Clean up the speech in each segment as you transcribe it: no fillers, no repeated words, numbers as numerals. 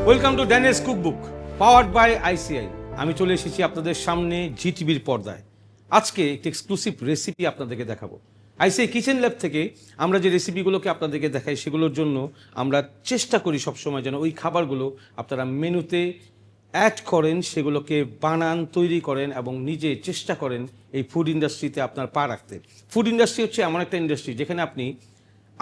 Welcome to Daniel's cookbook powered by ICI. আমি চলে এসেছি আপনাদের সামনে জিটিভির পর্দায়। আজকে একটি এক্সক্লুসিভ রেসিপি আপনাদেরকে দেখাবো। আইসিআই কিচেন ল্যাব থেকে আমরা যে রেসিপিগুলোকে আপনাদেরকে দেখাই সেগুলোর জন্য আমরা চেষ্টা করি সবসময় যেন ওই খাবারগুলো আপনারা মেনুতে অ্যাড করেন, সেগুলোকে বানান, তৈরি করেন এবং নিজে চেষ্টা করেন এই ফুড ইন্ডাস্ট্রিতে আপনার পা রাখতে। ফুড ইন্ডাস্ট্রি হচ্ছে এমন একটা ইন্ডাস্ট্রি যেখানে আপনি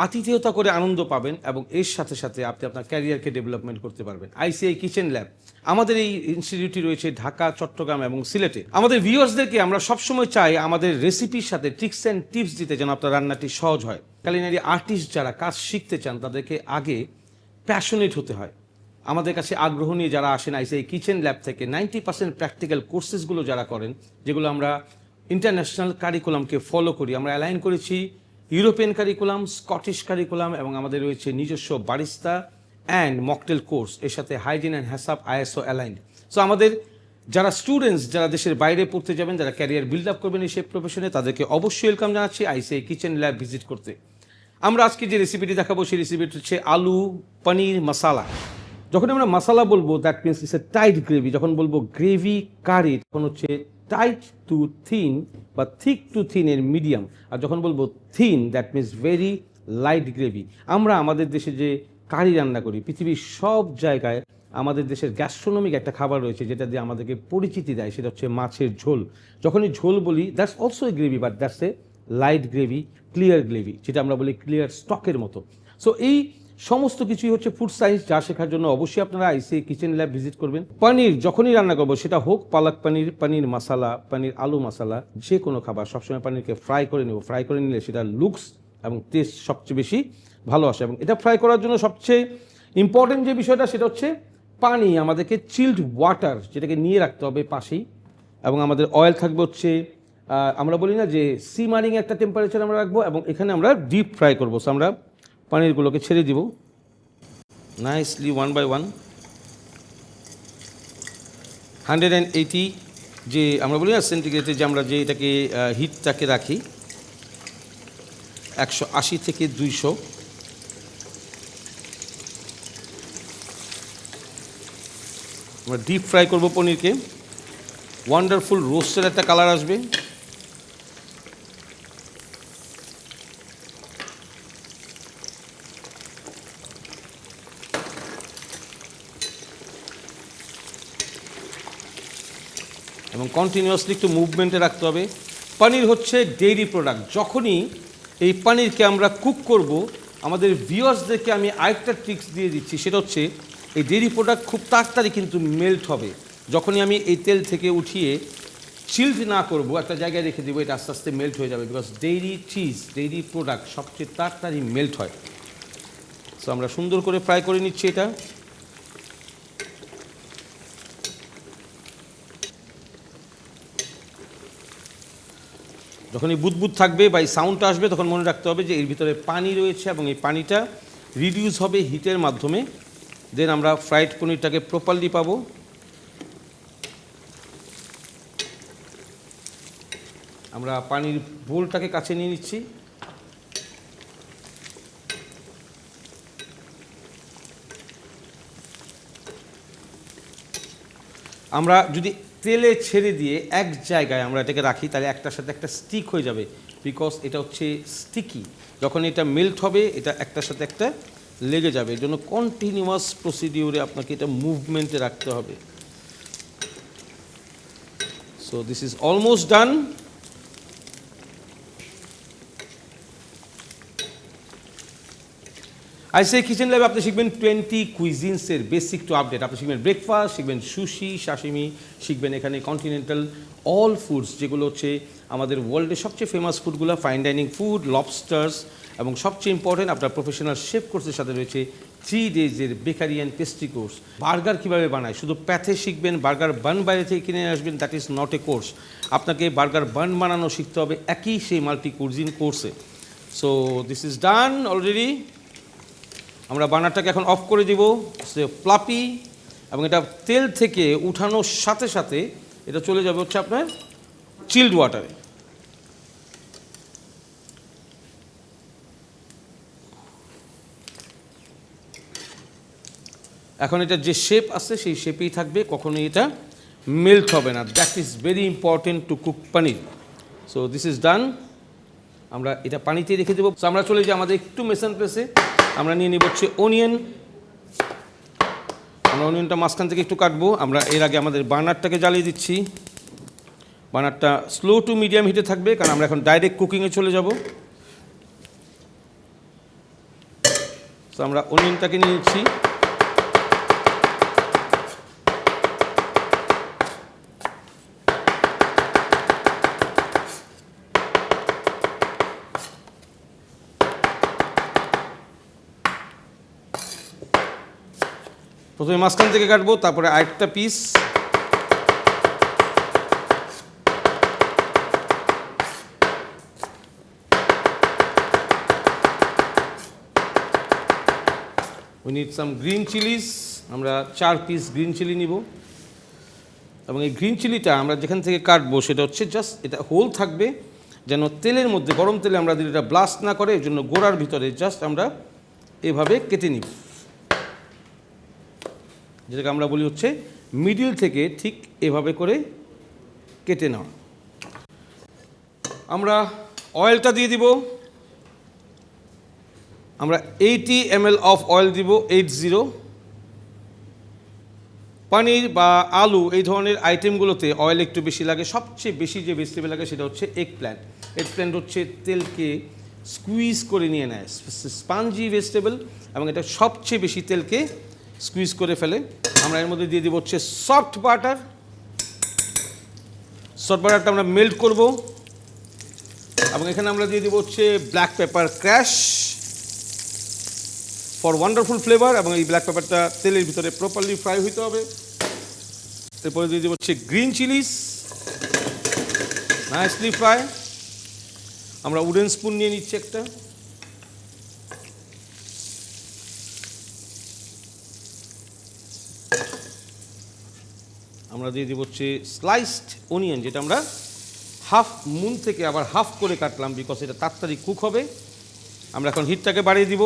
আতিথেয়তা করে আনন্দ পাবেন এবং এর সাথে সাথে আপনি আপনার ক্যারিয়ারকে ডেভেলপমেন্ট করতে পারবেন। আইসিআই কিচেন ল্যাব আমাদের এই ইনস্টিটিউটটি রয়েছে ঢাকা, চট্টগ্রাম এবং সিলেটে। আমাদের ভিউয়ার্সদেরকে আমরা সবসময় চাই আমাদের রেসিপির সাথে ট্রিক্স অ্যান্ড টিপস দিতে যেন আপনার রান্নাটি সহজ হয়। কালিনারি আর্টিস্ট যারা কাজ শিখতে চান তাদেরকে আগে প্যাশনেট হতে হয়। আমাদের কাছে আগ্রহ নিয়ে যারা আসেন আইসিআই কিচেন ল্যাব থেকে 90% প্র্যাকটিক্যাল কোর্সেসগুলো যারা করেন, যেগুলো আমরা ইন্টারন্যাশনাল কারিকুলামকে ফলো করি, আমরা অ্যালাইন করেছি ইউরোপিয়ান কারিকুলাম, স্কটিশ কারিকুলাম এবং আমাদের রয়েছে নিজস্ব বারিস্তা অ্যান্ড মকটেল কোর্স, এর সাথে hygiene and হ্যাসাপ ISO aligned. So আমাদের যারা স্টুডেন্টস যারা দেশের বাইরে পড়তে যাবেন, যারা ক্যারিয়ার বিল্ড আপ করবেন এই শেফ প্রফেশনে, তাদেরকে অবশ্যই ওয়েলকাম জানাচ্ছি আইসিআই কিচেন ল্যাব ভিজিট করতে। আমরা আজকে যে রেসিপিটি দেখাবো সেই রেসিপিটি হচ্ছে আলু পনির মশালা। যখন আমরা মশালা বলবো that means it's a tight gravy. যখন বলবো গ্রেভি কারি তখন হচ্ছে টাইট টু থিন বা থিক টু থিন এর মিডিয়াম। আর যখন বলবো thin that means very light gravy. আমরা আমাদের দেশে যে কারি রান্না করি, পৃথিবীর সব জায়গায় আমাদের দেশের গ্যাস্ট্রোনমিক একটা খাবার রয়েছে যেটা দিয়ে আমাদেরকে পরিচিতি দেয়, সেটা হচ্ছে মাছের ঝোল। যখনই ঝোল বলি that's also a gravy, but that's a light gravy, clear gravy, যেটা আমরা বলি ক্লিয়ার স্টকের মতো। সো এই সমস্ত কিছুই হচ্ছে ফুড সায়েন্স, যা শেখার জন্য অবশ্যই আপনারা আইসিআই কিচেন ল্যাব ভিজিট করবেন। পনির যখনই রান্না করবো, সেটা হোক পালক পনির, পনির মশালা, পনির আলু মশালা, যে কোনো খাবার সবসময় পনিরকে ফ্রাই করে নেব। ফ্রাই করে নিলে সেটা লুকস এবং টেস্ট সবচেয়ে বেশি ভালো আসে। এবং এটা ফ্রাই করার জন্য সবচেয়ে ইম্পর্টেন্ট যে বিষয়টা সেটা হচ্ছে পানি। আমাদেরকে চিল্ড ওয়াটার যেটাকে নিয়ে রাখতে হবে পাশেই, এবং আমাদের অয়েল থাকবে হচ্ছে আমরা বলি না যে সিমারিং একটা টেম্পারেচার আমরা রাখবো, এবং এখানে আমরা ডিপ ফ্রাই করবো। সো আমরা পনিরগুলোকে ছেড়ে দিব নাইসলি ওয়ান বাই ওয়ান। 180 যে আমরা বলি না সেন্টিগ্রেডে, যে আমরা যে এটাকে হিটটাকে রাখি 180 থেকে 200। আমরা ডিপ ফ্রাই করবো পনিরকে। ওয়ান্ডারফুল রোস্টের একটা কালার আসবে। এবং কন্টিনিউয়াসলি একটু মুভমেন্টে রাখতে হবে। পনির হচ্ছে ডেইরি প্রোডাক্ট। যখনই এই পনিরকে আমরা কুক করব, আমাদের ভিউয়ার্সদেরকে আমি আরেকটা ট্রিক্স দিয়ে দিচ্ছি, সেটা হচ্ছে এই ডেইরি প্রোডাক্ট খুব তাড়াতাড়ি কিন্তু মেল্ট হবে। যখনই আমি এই তেল থেকে উঠিয়ে চিল্ড না করব, একটা জায়গায় রেখে দেবো, এটা আস্তে আস্তে মেল্ট হয়ে যাবে। Because dairy cheese, dairy product সবচেয়ে তাড়াতাড়ি মেল্ট হয়। সো আমরা সুন্দর করে ফ্রাই করে নিচ্ছি এটা। যখনই বুদবুদ থাকবে বা এই সাউন্ডটা আসবে, তখন মনে রাখতে হবে যে এর ভিতরে পানি রয়েছে এবং এই পানিটা রিডিউস হবে হিটের মাধ্যমে। দেন আমরা ফ্রাইড পনিরটাকে প্রপারলি পাবো। আমরা পানির বোলটাকে কাছে নিয়ে নিচ্ছি। আমরা যদি তেলে ছেড়ে দিয়ে এক জায়গায় আমরা এটাকে রাখি, তাহলে একটার সাথে একটা স্টিক হয়ে যাবে, বিকজ এটা হচ্ছে স্টিকি। যখন এটা মেল্ট হবে, এটা একটার সাথে একটা লেগে যাবে। এর জন্য কন্টিনিউয়াস প্রসিডিউরে আপনাকে এটা মুভমেন্টে রাখতে হবে। So this is almost done. ICI kitchen ল্যাবে আপনি শিখবেন 20 কুইজিন্সের বেসিক টু আপডেট। আপনি শিখবেন ব্রেকফাস্ট, শিখবেন সুশি, সাশিমি, শিখবেন এখানে কন্টিনেন্টাল অল ফুডস, যেগুলো হচ্ছে আমাদের ওয়ার্ল্ডের সবচেয়ে ফেমাস ফুডগুলো, ফাইন ডাইনিং ফুড, লবস্টার্স, এবং সবচেয়ে ইম্পর্টেন্ট আপনার প্রফেশনাল শেফ কোর্সের সাথে রয়েছে 3 ডেজের bakery and pastry course. Burger কীভাবে বানায় শুধু প্যাথে শিখবেন, বার্গার বান বাইরে থেকে কিনে আসবেন, that is not a course. আপনাকে বার্গার বান বানানো শিখতে হবে একই সেই মাল্টি কুইজিন কোর্সে। So this is done already. আমরা বার্নারটাকে এখন অফ করে দিব। সে ফ্লাপি, এবং এটা তেল থেকে উঠানোর সাথে সাথে এটা চলে যাবে হচ্ছে আপনার চিল্ড ওয়াটারে। এখন এটা যে শেপ আছে সেই শেপেই থাকবে, কখনোই এটা মেল্ট হবে না। That is very important to cook paneer. So this is done. আমরা এটা পানিতে রেখে দেবো। সো আমরা চলে যাই আমাদের একটু মেশান প্রেসে। আমরা নিয়ে নিব হচ্ছে অনিয়ন। আমরা অনিয়নটা মাঝখান থেকে একটু কাটবো। আমরা এর আগে আমাদের বার্নারটাকে জ্বালিয়ে দিচ্ছি। বার্নারটা স্লো টু মিডিয়াম হিটে থাকবে, কারণ আমরা এখন ডাইরেক্ট কুকিংয়ে চলে যাব। তো আমরা অনিয়নটাকে নিয়ে নিচ্ছি। প্রথমে মাঝখান থেকে কাটবো, তারপরে আরেকটা piece. We need some green Chillies. আমরা 4 পিস গ্রিন চিলি নিব, এবং এই গ্রিন চিলিটা আমরা যেখান থেকে কাটবো সেটা হচ্ছে জাস্ট এটা হোল থাকবে, যেন তেলের মধ্যে, গরম তেলে আমরা দিলে এটা ব্লাস্ট না করে। এর জন্য গোড়ার ভিতরে জাস্ট আমরা এভাবে কেটে নিব, যেটাকে আমরা বলি হচ্ছে মিডিল থেকে ঠিক এভাবে করে কেটে নেওয়া। আমরা অয়েলটা দিয়ে দিব। আমরা 80 ml অফ অয়েল দিব, 80। পনির বা আলু এই ধরনের আইটেমগুলোতে অয়েল একটু বেশি লাগে। সবচেয়ে বেশি যে ভেজিটেবল লাগে সেটা হচ্ছে এগ প্ল্যান্ট। এগ প্ল্যান্ট হচ্ছে তেলকে স্কুইজ করে নিয়ে নেয়, স্পঞ্জি ভেজিটেবল, এবং এটা সবচেয়ে বেশি তেলকে স্কুইজ করে ফেলে। আমরা এর মধ্যে দিয়ে দিব হচ্ছে সফট বাটার। সফট বাটারটা আমরা মেল্ট করব, এবং এখানে আমরা দিয়ে দিব হচ্ছে black pepper crash for wonderful flavour, এবং এই ব্ল্যাক পেপারটা তেলের ভিতরে প্রপারলি ফ্রাই হইতে হবে। এরপরে দিয়ে দিব হচ্ছে গ্রিন চিলিস, নাইসলি ফ্রাই। আমরা উডেন স্পুন নিয়ে নিচ্ছি একটা। আমরা দিয়ে দিব হচ্ছে স্লাইসড অনিয়ন, যেটা আমরা হাফ মুন থেকে আবার হাফ করে কাটলাম, বিকজ এটা তাড়াতাড়ি কুক হবে। আমরা এখন হিটটাকে বাড়িয়ে দিব,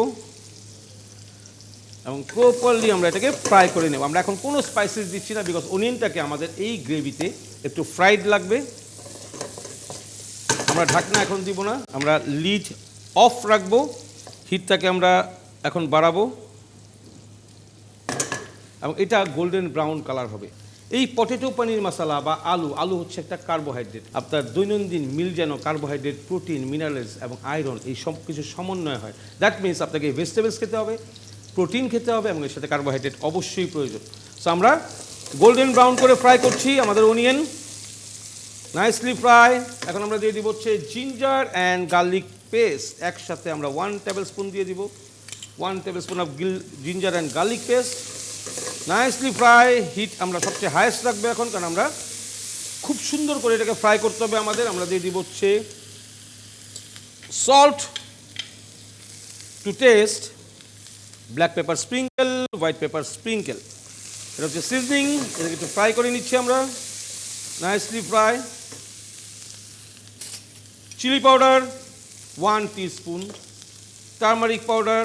এবং প্রপারলি আমরা এটাকে ফ্রাই করে নেব। আমরা এখন কোনো স্পাইসেস দিচ্ছি না, বিকজ অনিয়নটাকে আমাদের এই গ্রেভিতে একটু ফ্রাইড লাগবে। আমরা ঢাকনা এখন দিব না, আমরা লিড অফ রাখবো। হিটটাকে আমরা এখন বাড়াবো, এবং এটা গোল্ডেন ব্রাউন কালার হবে। এই পটেটো পনির মশলা বা আলু হচ্ছে একটা কার্বোহাইড্রেট। আপনার দৈনন্দিন মিল যেন কার্বোহাইড্রেট, প্রোটিন, মিনারেলস এবং আয়রন এই সব কিছু সমন্বয় হয়। দ্যাট মিনস আপনাকে ভেজিটেবলস খেতে হবে, প্রোটিন খেতে হবে, এবং এর সাথে কার্বোহাইড্রেট অবশ্যই প্রয়োজন। সো আমরা গোল্ডেন ব্রাউন করে ফ্রাই করছি আমাদের অনিয়ন, নাইসলি ফ্রাই। এখন আমরা দিয়ে দিব হচ্ছে জিঞ্জার অ্যান্ড গার্লিক পেস্ট। একসাথে আমরা 1 টেবিল স্পুন দিয়ে দিব, 1 tablespoon of ginger and garlic paste. Nicely fry. Heat আমরা সবচেয়ে হাইয়েস্ট রাখবো এখন, কারণ আমরা খুব সুন্দর করে এটাকে ফ্রাই করতে হবে আমাদের। আমরা দিয়ে দিব হচ্ছে salt to taste, black pepper sprinkle, white pepper sprinkle. এটা হচ্ছে সিজনিং। এটাকে একটু ফ্রাই করে নিচ্ছি আমরা, nicely fry. Chilli powder 1 teaspoon, turmeric powder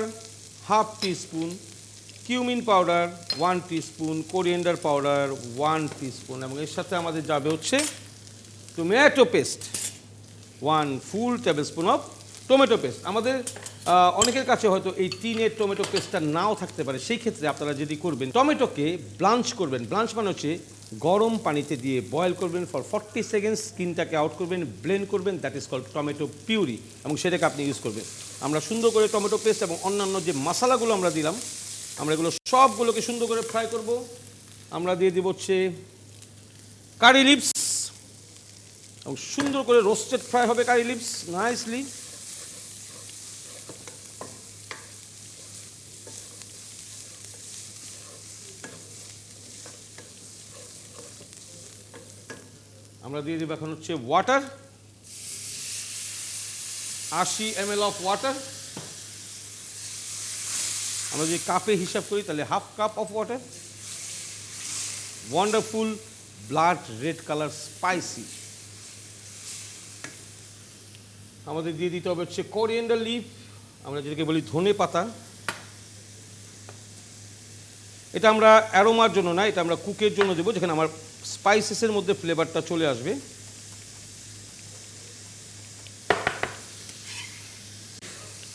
1/2 teaspoon, cumin powder 1 teaspoon, coriander powder 1 teaspoon, এবং এর সাথে আমাদের যাবে হচ্ছে tomato paste 1 full tablespoon of tomato paste. আমাদের অনেকের কাছে হয়তো এই টিনের টমেটো পেস্টটা নাও থাকতে পারে। সেই ক্ষেত্রে আপনারা যদি করবেন, টমেটোকে ব্লাঞ্চ করবেন। ব্লাঞ্চ মানে হচ্ছে গরম পানিতে দিয়ে বয়েল করবেন ফর 40 সেকেন্ডস, স্কিনটাকে আউট করবেন, ব্লেন্ড করবেন, that is called tomato puree, এবং সেটাকে আপনি ইউজ করবেন। আমরা সুন্দর করে টমেটো পেস্ট এবং অন্যান্য যে মশলাগুলো আমরা দিলাম, আমরা এগুলো সবগুলোকে সুন্দর করে ফ্রাই করব। আমরা দিয়ে দিব হচ্ছে কারি লিভস, এবং সুন্দর করে রোস্টেড ফ্রাই হবে কারি লিভস, নাইসলি। আমরা দিয়ে দিব এখন হচ্ছে ওয়াটার, 80 ml অফ ওয়াটার। আমরা যদি কাপে হিসাব করি তাহলে 1/2 cup of water. Wonderful blood red colour spicy. আমাদের দিয়ে দিতে হবে হচ্ছে কোরিয়েন্ডার লিফ, আমরা যেটাকে বলি ধনে পাতা। এটা আমরা অ্যারোমার জন্য না, এটা আমরা কুকের জন্য দেবো, যেখানে আমার স্পাইসেসের মধ্যে ফ্লেভারটা চলে আসবে।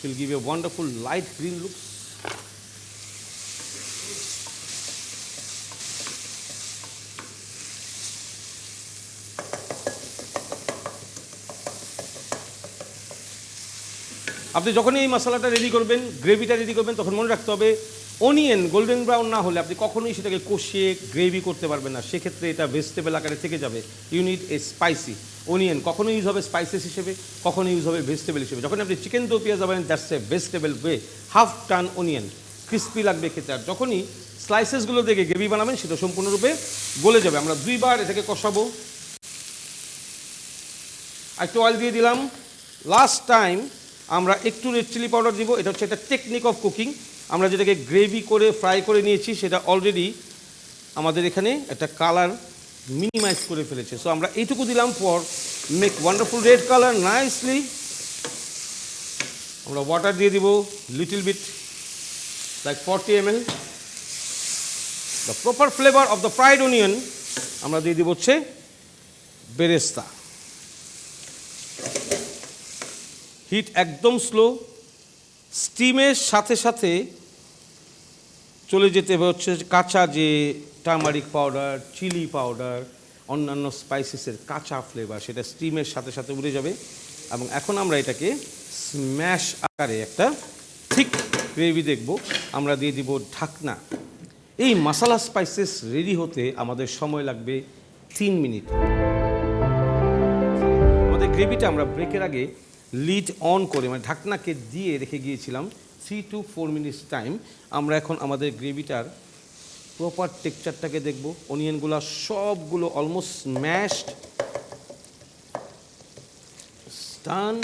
It will give a wonderful light green looks. আপনি যখনই এই মশলাটা রেডি করবেন, গ্রেভিটা রেডি করবেন, তখন মনে রাখতে হবে অনিয়ন গোল্ডেন ব্রাউন না হলে আপনি কখনোই সেটাকে কষিয়ে গ্রেভি করতে পারবেন না, সেক্ষেত্রে এটা ভেজিটেবল আকারে থেকে যাবে। You need a spicy onion. কখনো ইউজ হবে স্পাইসেস হিসেবে, কখনো ইউজ হবে ভেজিটেবল হিসেবে। যখন আপনি চিকেন দো পেঁয়াজ যাবেন, that's a vegetable way. Half টান অনিয়ন, ক্রিস্পি লাগবে খেতে। আর যখনই স্লাইসেসগুলো দেখে গ্রেভি বানাবেন, সেটা সম্পূর্ণরূপে গলে যাবে। আমরা 2 বার এটাকে কষাবো। একটু অয়েল দিয়ে দিলাম। লাস্ট টাইম আমরা একটু রেড চিলি পাউডার দিব। এটা হচ্ছে একটা টেকনিক অফ কুকিং। আমরা যেটাকে গ্রেভি করে ফ্রাই করে নিয়েছি, সেটা অলরেডি আমাদের এখানে একটা কালার মিনিমাইজ করে ফেলেছে। সো আমরা এইটুকু দিলাম for make wonderful red colour nicely. আমরা ওয়াটার দিয়ে দিব little bit, like 40 ml। The proper flavour of the fried onion আমরা দিয়ে দিব হচ্ছে বেরেস্তা। হিট একদম স্লো। স্টিমের সাথে সাথে চলে যেতে হবে হচ্ছে কাঁচা যে টার্মারিক পাউডার, চিলি পাউডার, অন্যান্য স্পাইসেসের কাঁচা ফ্লেভার, সেটা স্টিমের সাথে সাথে উড়ে যাবে। এবং এখন আমরা এটাকে স্ম্যাশ আকারে একটা থিক গ্রেভি দেখব। আমরা দিয়ে দিব ঢাকনা। এই মশলা স্পাইসেস রেডি হতে আমাদের সময় লাগবে 3 মিনিট। আমাদের গ্রেভিটা আমরা ব্রেকের আগে লিড অন করে, মানে ঢাকনাকে দিয়ে রেখে গিয়েছিলাম 3 to 4 মিনিটস টাইম। আমরা এখন আমাদের গ্রেভিটার প্রপার টেক্সচারটাকে দেখব। অনিয়নগুলো সবগুলো অলমোস্ট স্ম্যাশড, ডান।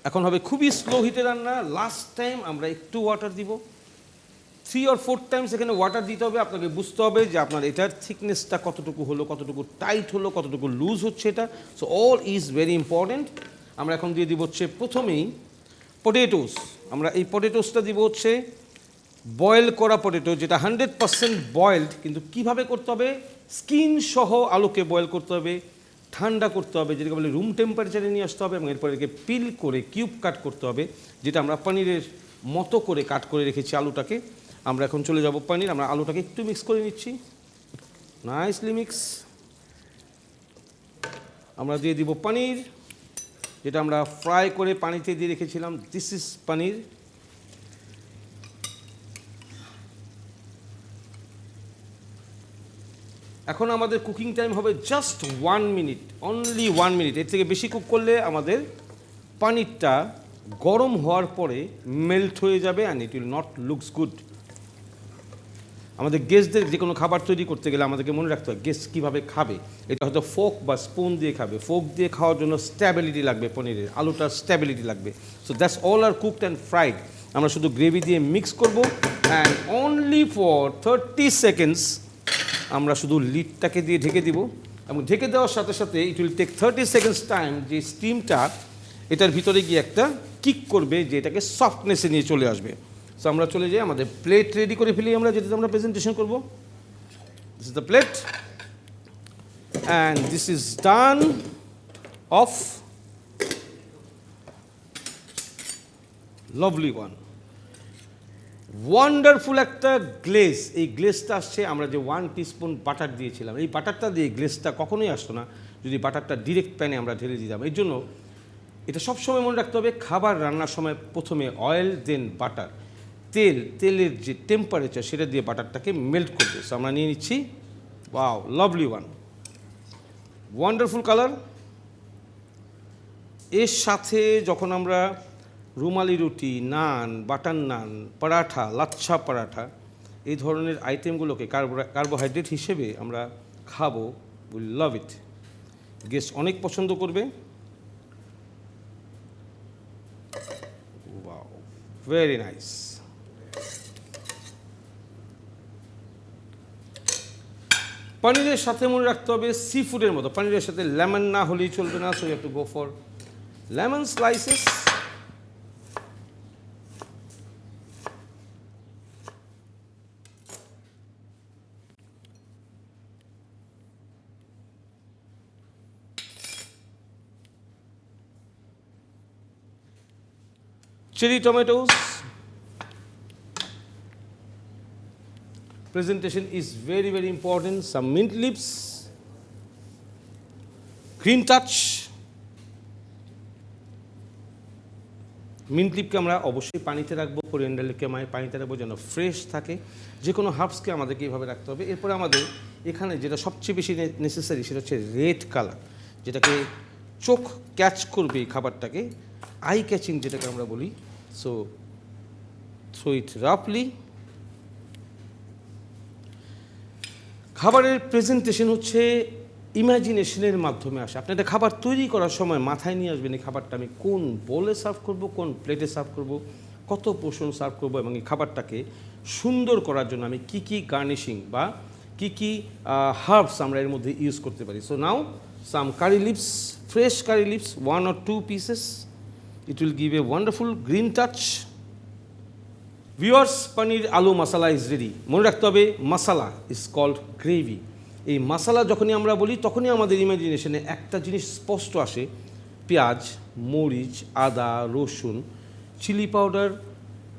এখন হবে খুবই স্লো হিটে রান্না। লাস্ট টাইম আমরা একটু ওয়াটার দিব। 3 or 4 টাইমস এখানে ওয়াটার দিতে হবে। আপনাকে বুঝতে হবে যে আপনার এটার থিকনেসটা কতটুকু হলো, কতটুকু টাইট হলো, কতটুকু লুজ হচ্ছে এটা। So all is very important. আমরা এখন দিয়ে দিব হচ্ছে প্রথমেই পটেটোস। আমরা এই পটেটোসটা দিব হচ্ছে বয়েল করা পটেটো, যেটা 100% বয়েলড। কিন্তু কিভাবে করতে হবে? স্কিন সহ আলুকে বয়েল করতে হবে, ঠান্ডা করতে হবে, যেটাকে বলে রুম টেম্পারেচারে নিয়ে আসতে হবে, এবং এরপর এটাকে পিল করে কিউব কাট করতে হবে, যেটা আমরা পনিরের মতো করে কাট করে রেখেছি আলুটাকে। আমরা এখন চলে যাব পনির। আমরা আলুটাকে একটু মিক্স করে নিচ্ছি, নাইসলি মিক্স। আমরা দিয়ে দিব পনির, যেটা আমরা ফ্রাই করে পানিতে দিয়ে রেখেছিলাম। দিস ইজ পনির। এখন আমাদের কুকিং টাইম হবে জাস্ট 1 মিনিট, অনলি 1 মিনিট। এর থেকে বেশি কুক করলে আমাদের পনিরটা গরম হওয়ার পরে মেল্ট হয়ে যাবে, and it will not looks good. আমাদের গেস্টদের যে কোনো খাবার তৈরি করতে গেলে আমাদেরকে মনে রাখতে হয় গেস্ট কীভাবে খাবে। এটা হয়তো ফোক বা স্পুন দিয়ে খাবে। ফোক দিয়ে খাওয়ার জন্য স্ট্যাবিলিটি লাগবে, পনিরের আলুটার স্ট্যাবিলিটি লাগবে। So that's all are cooked and fried. আমরা শুধু গ্রেভি দিয়ে মিক্স করব, অ্যান্ড অনলি ফর 30 সেকেন্ডস আমরা শুধু লিডটাকে দিয়ে ঢেকে দিব। এবং ঢেকে দেওয়ার সাথে সাথে it will take 30 seconds time, যে স্টিমটা এটার ভিতরে গিয়ে একটা কিক করবে, যে এটাকে সফটনেসে নিয়ে চলে আসবে। সো আমরা চলে যাই, আমাদের প্লেট রেডি করে ফেলি আমরা, যেটাতে আমরা প্রেজেন্টেশন করব। This is the plate, and this is done of. Lovely one, wonderful একটা গ্লেজ। এই গ্লেজটা আসছে আমরা যে 1 টিস্পুন বাটার দিয়েছিলাম। এই বাটারটা দিয়ে গ্লেজটা কখনোই আসতো না যদি বাটারটা ডিরেক্ট প্যানে আমরা ঢেলে দিতাম। এর জন্য এটা সবসময় মনে রাখতে হবে, খাবার রান্নার সময় প্রথমে অয়েল, দেন বাটার। তেলের যে টেম্পারেচার, সেটা দিয়ে বাটারটাকে মেল্ট করবে। সো আমরা নিয়ে নিচ্ছি। Wow, lovely one, wonderful colour. এর সাথে যখন আমরা রুমালি রুটি, নান, বাটার নান, পরাঠা, লাচ্ছা পরাঠা, এই ধরনের আইটেমগুলোকে কার্বোহাইড্রেট হিসেবে আমরা খাবো, উই লাভ ইট। গেস্ট অনেক পছন্দ করবে। Wow, very nice. পনিরের সাথে মনে রাখতে হবে সি ফুডের মতো, পনিরের সাথে লেমন না হলেই চলবে না। So you have to go for lemon slices. cherry tomatoes. Presentation is very, very important. Some mint leaves, green touch. Mint লিপকে আমরা অবশ্যই পানিতে রাখবো, কোরিয়ান্ডার লিপকে পানিতে রাখবো যেন ফ্রেশ থাকে। যে কোনো হার্বসকে আমাদেরকে এইভাবে রাখতে হবে। এরপরে আমাদের এখানে যেটা সবচেয়ে বেশি নেসেসারি সেটা হচ্ছে রেড কালার, যেটাকে চোখ ক্যাচ করবে এই খাবারটাকে, আই ক্যাচিং যেটাকে আমরা বলি। সো থ্রো ইট রাফলি। খাবারের প্রেজেন্টেশন হচ্ছে ইমাজিনেশনের মাধ্যমে আসে। আপনি একটা খাবার তৈরি করার সময় মাথায় নিয়ে আসবেন এই খাবারটা আমি কোন বোলে সার্ভ করব, কোন প্লেটে সার্ভ করব, কত পোর্শন সার্ভ করব, এবং এই খাবারটাকে সুন্দর করার জন্য আমি কি কি গার্নিশিং বা কি কি হার্বস আমরা এর মধ্যে ইউজ করতে পারি। So now some curry leaves, fresh curry leaves, 1 or 2 pieces. It will give a wonderful green touch. Viewers, paneer aloo masala is ready. মনে রাখতে হবে মশলা ইজ কল্ড গ্রেভি। এই মশলা যখনই আমরা বলি তখনই আমাদের ইমাজিনেশনে একটা জিনিস স্পষ্ট আসে, পেঁয়াজ, মরিচ, আদা, রসুন, chilli powder,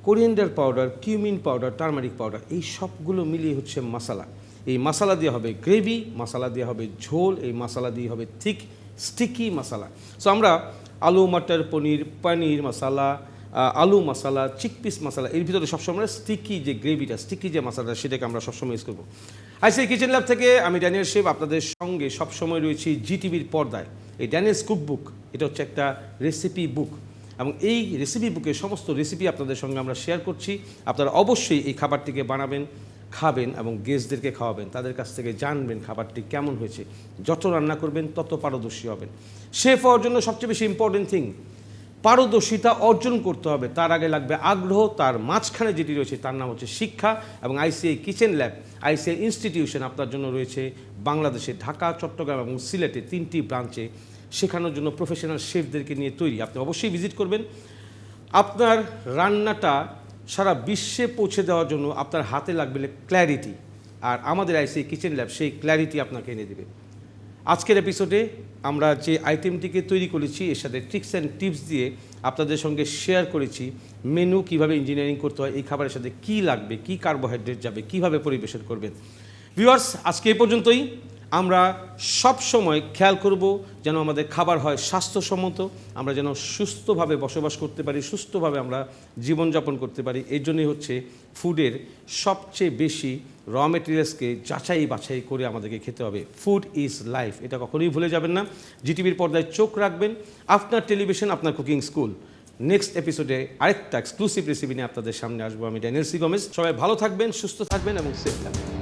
coriander powder, cumin powder, turmeric powder, এই সবগুলো মিলিয়ে হচ্ছে মশলা। এই মশলা দিয়ে হবে গ্রেভি, মশলা দিয়ে হবে ঝোল, এই মশলা দিয়ে হবে থিক স্টিকি মশলা। সো আমরা আলু মটর পনির, পনির মশলা, আলু মশলা, চিকপিস মশলা, এর ভিতরে সবসময় স্টিকি যে গ্রেভিটা, স্টিকি যে মশলাটা, সেটাকে আমরা সবসময় ইউজ করবো। আইসিআই কিচেন ল্যাব থেকে আমি ড্যানিয়েল শেফ আপনাদের সঙ্গে সবসময় রয়েছি জিটিভির পর্দায়। এই ড্যানিয়েলস কুকবুক এটা হচ্ছে একটা রেসিপি বুক, এবং এই রেসিপি বুকে সমস্ত রেসিপি আপনাদের সঙ্গে আমরা শেয়ার করছি। আপনারা অবশ্যই এই খাবারটিকে বানাবেন, খাবেন এবং গেস্টদেরকে খাওয়াবেন, তাদের কাছ থেকে জানবেন খাবারটি কেমন হয়েছে। যত রান্না করবেন তত পারদর্শী হবেন। শেফ হওয়ার জন্য সবচেয়ে বেশি ইম্পর্টেন্ট থিং পারদর্শিতা অর্জন করতে হবে। তার আগে লাগবে আগ্রহ, তার মাঝখানে যেটি রয়েছে তার নাম হচ্ছে শিক্ষা। এবং ICI kitchen lab, ICI institution আপনার জন্য রয়েছে বাংলাদেশে ঢাকা, চট্টগ্রাম এবং সিলেটে 3টি ব্রাঞ্চে শেখানোর জন্য প্রফেশনাল শেফদেরকে নিয়ে তৈরি। আপনি অবশ্যই ভিজিট করবেন। আপনার রান্নাটা সারা বিশ্বে পৌঁছে দেওয়ার জন্য আপনার হাতে লাগবে ক্ল্যারিটি, আর আমাদের আইসিআই কিচেন ল্যাব সেই ক্ল্যারিটি আপনাকে এনে দেবে। আজকের এপিসোডে আমরা যে আইটেমটিকে তৈরি করেছি এর সাথে ট্রিক্স অ্যান্ড টিপস দিয়ে আপনাদের সঙ্গে শেয়ার করেছি মেনু কিভাবে ইঞ্জিনিয়ারিং করতে হয়, এই খাবারের সাথে কি লাগবে, কি কার্বোহাইড্রেট যাবে, কিভাবে পরিবেশন করবেন। ভিউয়ার্স, আজকে এই পর্যন্তই। আমরা সব সময় খেয়াল করব যেন আমাদের খাবার হয় স্বাস্থ্যসম্মত, আমরা যেন সুস্থভাবে বসবাস করতে পারি, সুস্থভাবে আমরা জীবনযাপন করতে পারি। এই জন্যই হচ্ছে ফুডের সবচেয়ে বেশি র মেটেরিয়ালসকে যাচাই বাছাই করে আমাদেরকে খেতে হবে। ফুড ইজ লাইফ, এটা কখনোই ভুলে যাবেন না। জিটিভির পর্দায় চোখ রাখবেন। আপনার টেলিভিশন, আপনার কুকিং স্কুল। নেক্সট এপিসোডে আরেকটা এক্সক্লুসিভ রেসিপি নিয়ে আপনাদের সামনে আসবো আমি, ড্যানিয়েল সি গোমেজ। সবাই ভালো থাকবেন, সুস্থ থাকবেন এবং সেফ থাকবেন।